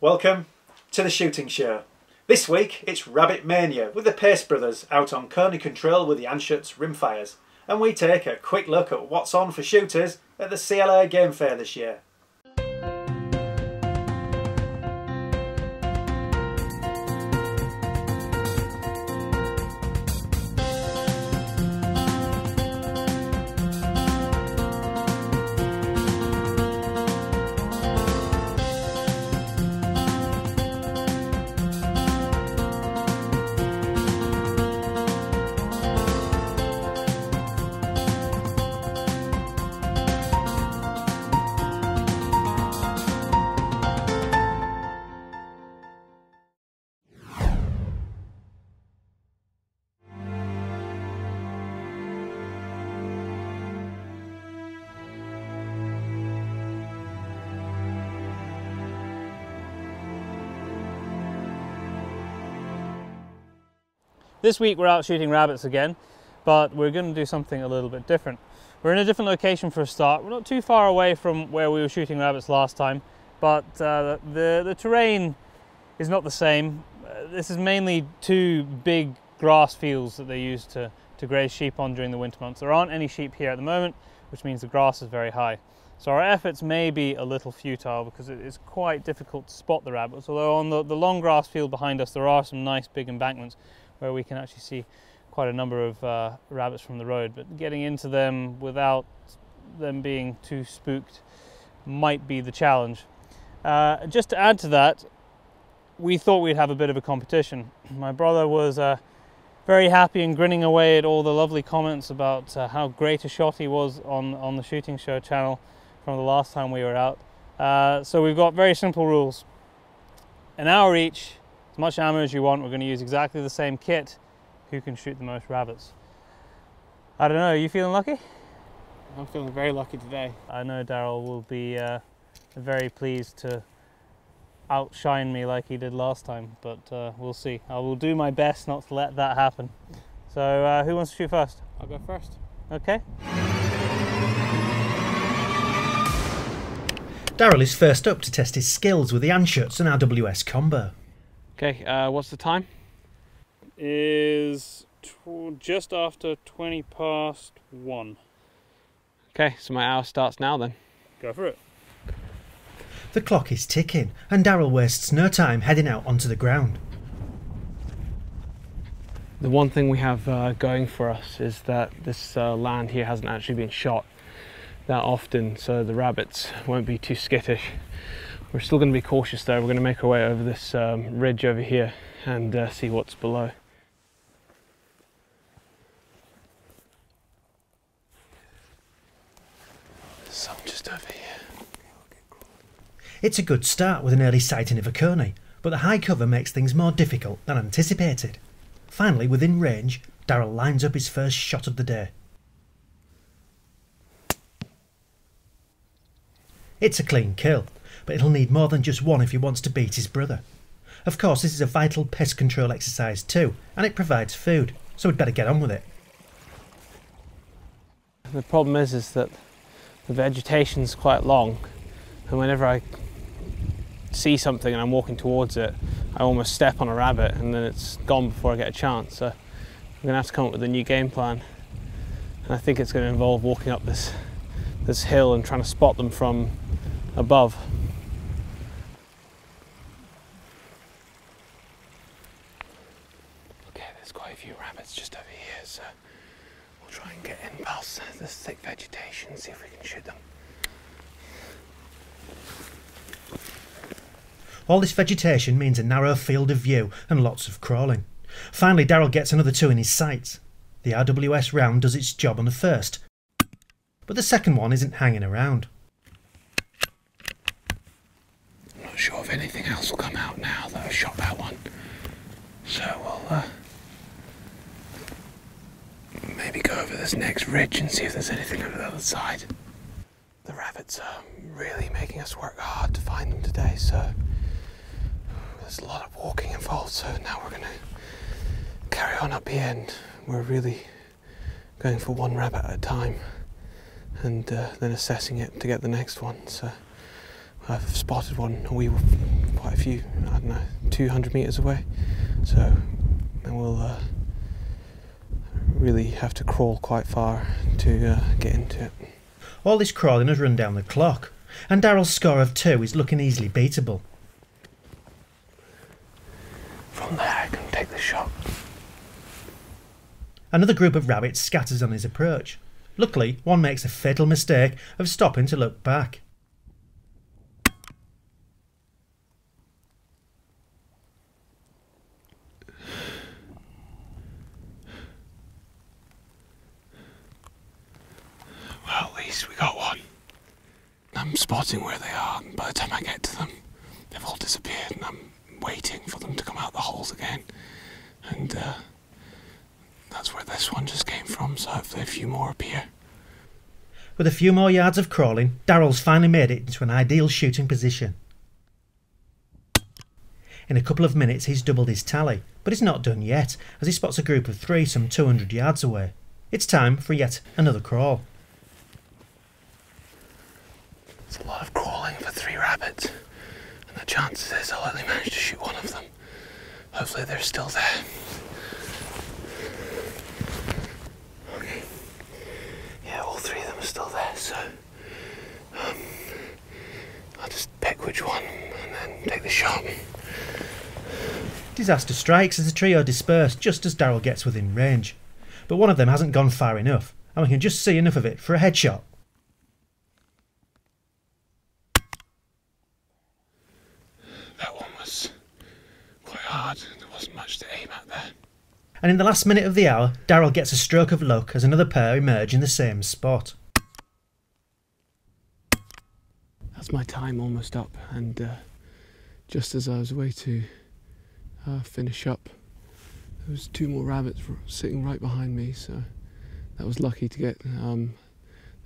Welcome to the shooting show. This week it's Rabbit Mania with the Pace brothers out on coney control with the Anschutz rimfires, and we take a quick look at what's on for shooters at the CLA Game Fair this year. This week we're out shooting rabbits again, but we're going to do something a little bit different. We're in a different location for a start. We're not too far away from where we were shooting rabbits last time, but the terrain is not the same. This is mainly two big grass fields that they use to graze sheep on during the winter months. There aren't any sheep here at the moment, which means the grass is very high. So our efforts may be a little futile because it is quite difficult to spot the rabbits, although on the long grass field behind us there are some nice big embankments where we can actually see quite a number of rabbits from the road, but getting into them without them being too spooked might be the challenge. Just to add to that, we thought we'd have a bit of a competition. My brother was very happy and grinning away at all the lovely comments about how great a shot he was on the shooting show channel from the last time we were out. So we've got very simple rules. An hour each, as much ammo as you want. We're going to use exactly the same kit. Who can shoot the most rabbits? I don't know, are you feeling lucky? I'm feeling very lucky today. I know Darryl will be very pleased to outshine me like he did last time, but we'll see. I will do my best not to let that happen. So who wants to shoot first? I'll go first. Okay. Darryl is first up to test his skills with the Anschutz and RWS combo. Okay, what's the time? Is just after 20 past 1. Okay, so my hour starts now then. Go for it. The clock is ticking and Darryl wastes no time heading out onto the ground. The one thing we have going for us is that this land here hasn't actually been shot that often, so the rabbits won't be too skittish. We're still going to be cautious though. We're going to make our way over this ridge over here and see what's below. Some just over here. It's a good start with an early sighting of a coney, but the high cover makes things more difficult than anticipated. Finally, within range, Darryl lines up his first shot of the day. It's a clean kill, but it'll need more than just one if he wants to beat his brother. Of course, this is a vital pest control exercise too, and it provides food, so we'd better get on with it. The problem is that the vegetation's quite long, and whenever I see something and I'm walking towards it, I almost step on a rabbit and then it's gone before I get a chance. So I'm going to have to come up with a new game plan, and I think it's going to involve walking up this hill and trying to spot them from above. Okay, there's quite a few rabbits just over here, so we'll try and get in past this thick vegetation and see if we can shoot them. All this vegetation means a narrow field of view and lots of crawling. Finally, Darryl gets another two in his sights. The RWS round does its job on the first, but the second one isn't hanging around. I'm not sure if anything else will come out now that I've shot that one, so we'll maybe go over this next ridge and see if there's anything over the other side. The rabbits are really making us work hard to find them today, so there's a lot of walking involved, so now we're going to carry on up here, and we're really going for one rabbit at a time and then assessing it to get the next one. So I've spotted one, quite a few, I don't know, 200 metres away. So then we'll really have to crawl quite far to get into it. All this crawling has run down the clock, and Darryl's score of 2 is looking easily beatable. From there I can take the shot. Another group of rabbits scatters on his approach. Luckily, one makes a fatal mistake of stopping to look back. Well, at least we got one. I'm spotting where they are, and by the time I get to them, they've all disappeared, and I'm waiting for them to come out the holes again. And that's where this one just came from, so hopefully a few more appear. With a few more yards of crawling, Darryl's finally made it into an ideal shooting position. In a couple of minutes he's doubled his tally, but he's not done yet, as he spots a group of 3 some 200 yards away. It's time for yet another crawl. It's a lot of crawling for 3 rabbits, and the chances is I'll only manage to shoot one of them. Hopefully they're still there. Okay. Yeah, all 3 of them are still there, so I'll just pick which one and then take the shot. Disaster strikes as the trio disperse just as Darryl gets within range. But one of them hasn't gone far enough, and we can just see enough of it for a headshot. That one was quite hard. There wasn't much to aim at there. And in the last minute of the hour, Darryl gets a stroke of luck as another pair emerge in the same spot. That's my time almost up, and just as I was away to finish up, there was 2 more rabbits sitting right behind me, so that was lucky to get the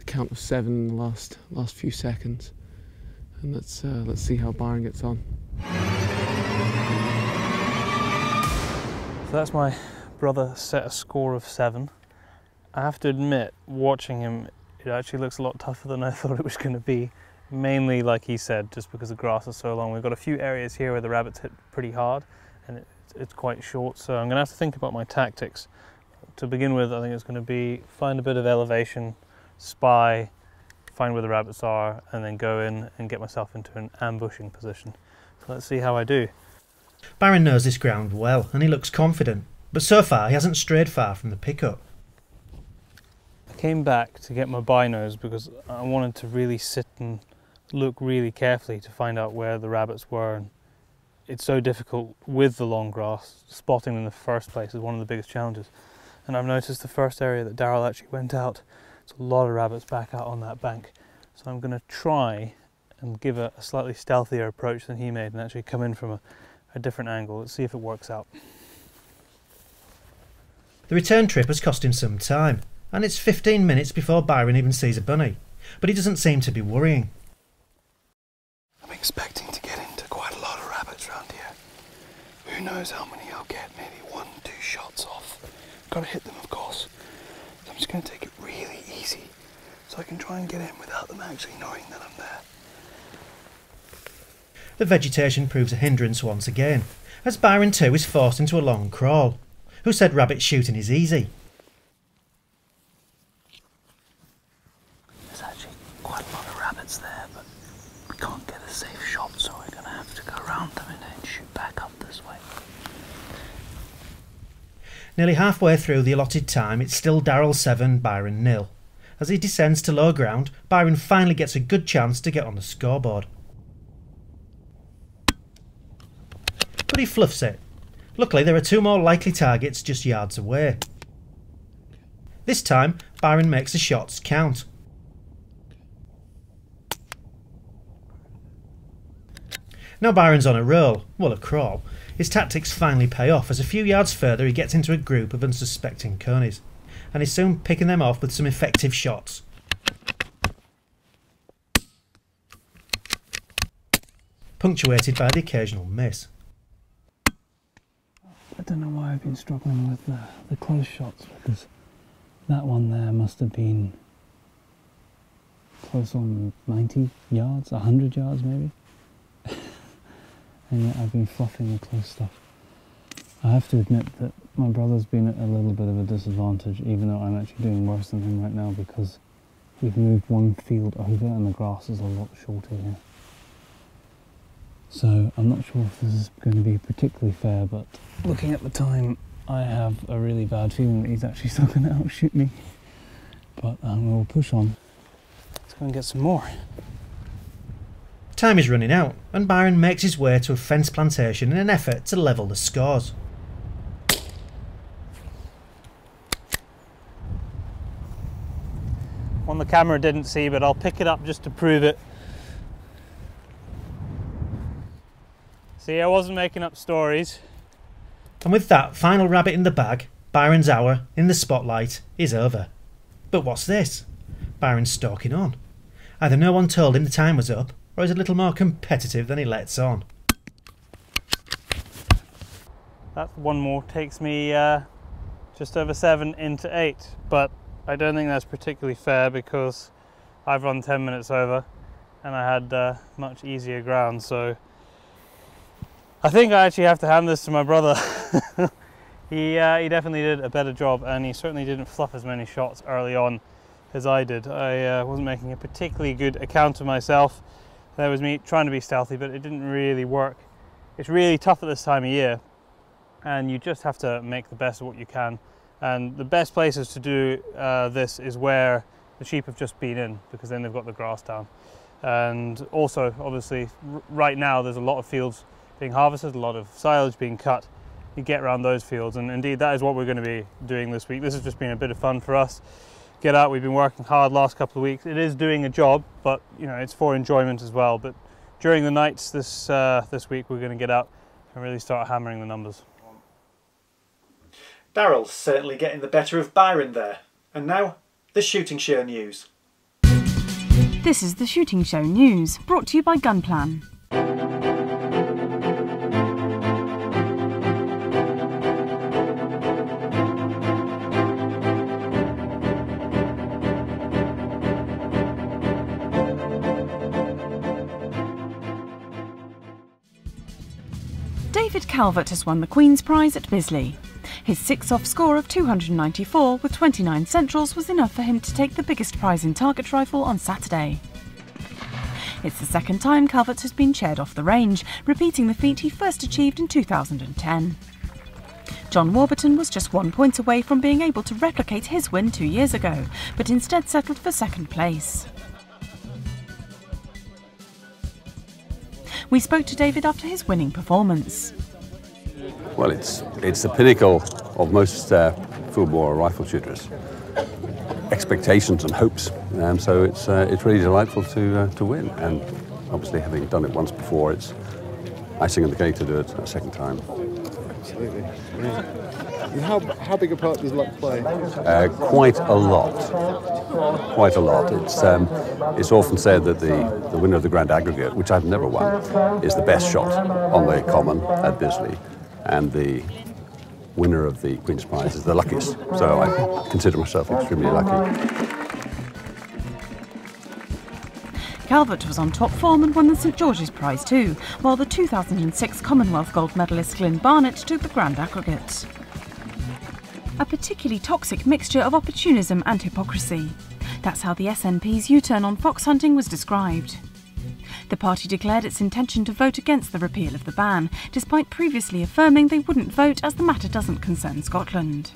count of 7 in the last few seconds. And let's see how Byron gets on. So that's my brother set a score of 7. I have to admit, watching him, it actually looks a lot tougher than I thought it was going to be. Mainly, like he said, just because the grass is so long. We've got a few areas here where the rabbits hit pretty hard, and it's quite short, so I'm going to have to think about my tactics. To begin with, I think it's going to be find a bit of elevation, spy, find where the rabbits are, and then go in and get myself into an ambushing position. So let's see how I do. Byron knows this ground well, and he looks confident, but so far he hasn't strayed far from the pickup. I came back to get my binos because I wanted to really sit and look really carefully to find out where the rabbits were. And it's so difficult with the long grass. Spotting them in the first place is one of the biggest challenges. And I've noticed the first area that Darryl actually went out, there's a lot of rabbits back out on that bank. So I'm going to try and give a slightly stealthier approach than he made and actually come in from a different angle. Let's see if it works out. The return trip has cost him some time, and it's 15 minutes before Byron even sees a bunny, but he doesn't seem to be worrying. I'm expecting to get into quite a lot of rabbits around here. Who knows how many I'll get, maybe 1, 2 shots off. Gotta hit them, of course. So I'm just gonna take it really easy so I can try and get in without them actually knowing that I'm there. The vegetation proves a hindrance once again, as Byron too is forced into a long crawl. Who said rabbit shooting is easy? There's actually quite a lot of rabbits there, but we can't get a safe shot, so we're going to have to go around them and then shoot back up this way. Nearly halfway through the allotted time, it's still Darryl 7, Byron 0. As he descends to low ground, Byron finally gets a good chance to get on the scoreboard. But he fluffs it. Luckily, there are 2 more likely targets just yards away. This time, Byron makes the shots count. Now Byron's on a roll, well a crawl. His tactics finally pay off as a few yards further he gets into a group of unsuspecting conies, and is soon picking them off with some effective shots. Punctuated by the occasional miss. I don't know why I've been struggling with the close shots, because that one there must have been close on 90 yards, 100 yards maybe. and yet I've been fluffing the close stuff. I have to admit that my brother's been at a little bit of a disadvantage, even though I'm actually doing worse than him right now, because we've moved one field over and the grass is a lot shorter here. So I'm not sure if this is going to be particularly fair, but looking at the time, I have a really bad feeling that he's actually still going to outshoot me. But we'll push on. Let's go and get some more. Time is running out, and Byron makes his way to a fence plantation in an effort to level the scores. One the camera didn't see, but I'll pick it up just to prove it. See, I wasn't making up stories. And with that final rabbit in the bag, Byron's hour in the spotlight is over. But what's this? Byron's stalking on. Either no one told him the time was up, or he's a little more competitive than he lets on. That one more takes me just over 7 into 8, but I don't think that's particularly fair because I've run 10 minutes over and I had much easier ground, so I think I actually have to hand this to my brother. He definitely did a better job, and he certainly didn't fluff as many shots early on as I did. I wasn't making a particularly good account of myself. That was me trying to be stealthy, but it didn't really work. It's really tough at this time of year, and you just have to make the best of what you can. And the best places to do this is where the sheep have just been in, because then they've got the grass down. And also, obviously, right now there's a lot of fields being harvested, a lot of silage being cut. You get around those fields, and indeed that is what we're going to be doing this week. This has just been a bit of fun for us. Get out, we've been working hard last couple of weeks. It is doing a job, but you know, it's for enjoyment as well. But during the nights this week, we're going to get out and really start hammering the numbers. Darryl's certainly getting the better of Byron there. And now, the shooting show news. This is the shooting show news, brought to you by Gunplan. David Calvert has won the Queen's Prize at Bisley. His 6-off score of 294 with 29 centrals was enough for him to take the biggest prize in target rifle on Saturday. It's the second time Calvert has been chaired off the range, repeating the feat he first achieved in 2010. John Warburton was just 1 point away from being able to replicate his win 2 years ago, but instead settled for second place. We spoke to David after his winning performance. Well, it's the pinnacle of most full-bore rifle shooters. Expectations and hopes, so it's really delightful to win. And obviously, having done it once before, it's icing on the cake to do it a second time. Absolutely. Yeah. And how big a part does luck play? Quite a lot. Quite a lot. It's often said that the winner of the Grand Aggregate, which I've never won, is the best shot on the common at Bisley, and the winner of the Queen's Prize is the luckiest. So I consider myself extremely lucky. Calvert was on top form and won the St George's Prize too, while the 2006 Commonwealth gold medalist Glyn Barnett took the Grand Aggregate. A particularly toxic mixture of opportunism and hypocrisy. That's how the SNP's U-turn on fox hunting was described. The party declared its intention to vote against the repeal of the ban, despite previously affirming they wouldn't vote as the matter doesn't concern Scotland.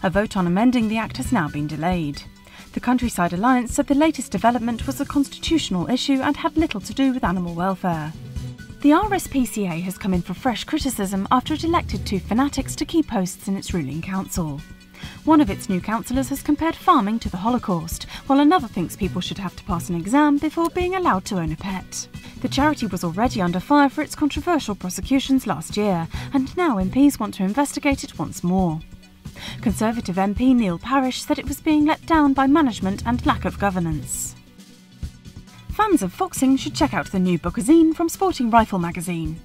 A vote on amending the Act has now been delayed. The Countryside Alliance said the latest development was a constitutional issue and had little to do with animal welfare. The RSPCA has come in for fresh criticism after it elected 2 fanatics to key posts in its ruling council. One of its new councillors has compared farming to the Holocaust, while another thinks people should have to pass an exam before being allowed to own a pet. The charity was already under fire for its controversial prosecutions last year, and now MPs want to investigate it once more. Conservative MP Neil Parish said it was being let down by management and lack of governance. Fans of foxing should check out the new bookazine from Sporting Rifle magazine.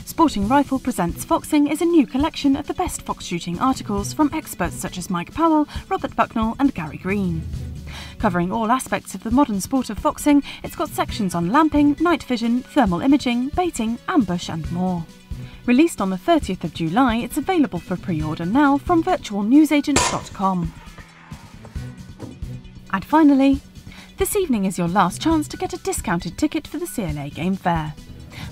Sporting Rifle Presents Foxing is a new collection of the best fox shooting articles from experts such as Mike Powell, Robert Bucknell and Gary Green. Covering all aspects of the modern sport of foxing, it's got sections on lamping, night vision, thermal imaging, baiting, ambush and more. Released on the 30th of July, it's available for pre-order now from virtualnewsagent.com. And finally, this evening is your last chance to get a discounted ticket for the CLA Game Fair.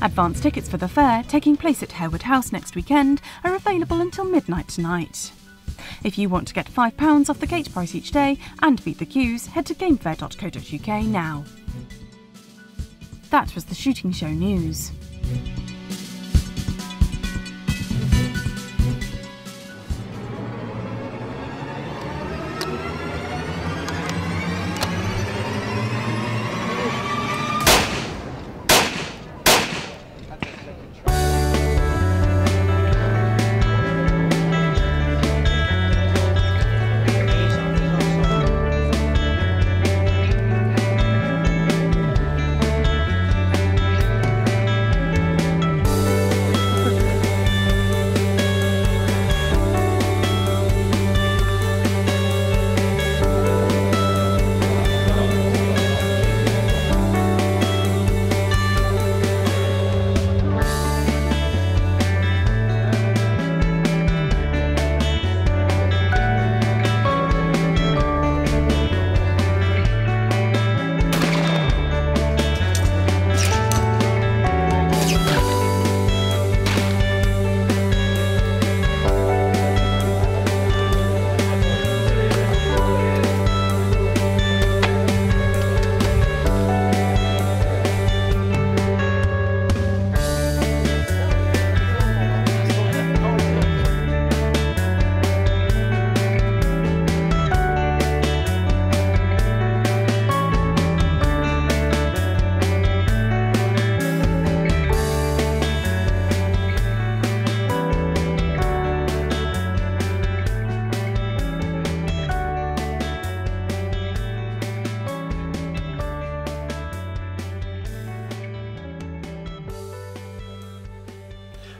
Advance tickets for the fair, taking place at Harewood House next weekend, are available until midnight tonight. If you want to get £5 off the gate price each day and beat the queues, head to gamefair.co.uk now. That was the Shooting Show news.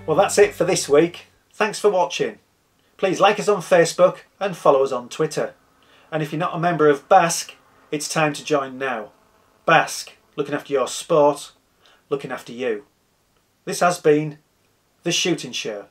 Well, that's it for this week. Thanks for watching. Please like us on Facebook and follow us on Twitter. And if you're not a member of BASC, it's time to join now. BASC, looking after your sport, looking after you. This has been The Shooting Show.